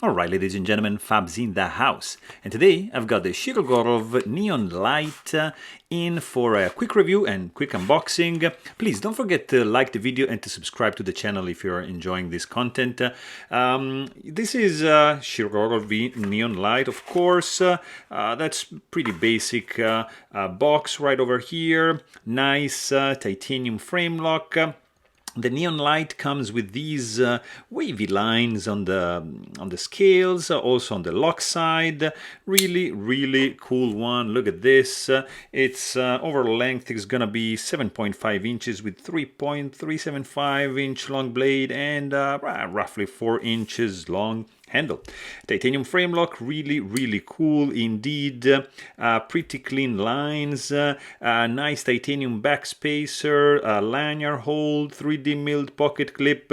Alright, ladies and gentlemen, Fab's in the house. And today I've got the Shirogorov Neon Lite in for a quick review and quick unboxing. Please don't forget to like the video and to subscribe to the channel if you're enjoying this content. This is Shirogorov Neon Lite, of course. That's pretty basic box right over here. Nice titanium frame lock. The Neon Lite comes with these wavy lines on the scales, also on the lock side. Really cool one. Look at this. Its overall length is gonna be 7.5 inches with 3.375 inch long blade and roughly 4 inches long handle. Titanium frame lock, really cool indeed. Pretty clean lines, nice titanium back spacer, lanyard hold, 3D milled pocket clip.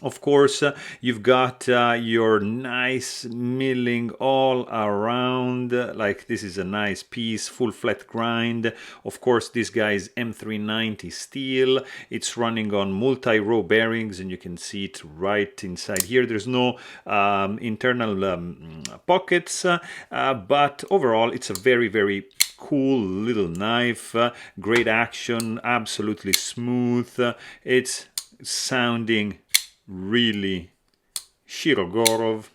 Of course, you've got your nice milling all around, like this is a nice piece, full flat grind. Of course, this guy is M390 steel. It's running on multi-row bearings, and you can see it right inside here. There's no internal pockets, but overall, it's a very cool little knife. Great action, absolutely smooth. It's sounding really Shirogorov.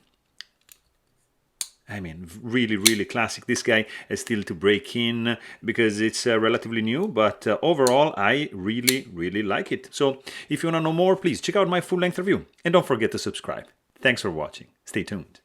I mean, really classic. This guy is still to break in because it's relatively new, but overall, I really like it. So if you want to know more, please check out my full-length review and don't forget to subscribe. Thanks for watching. Stay tuned.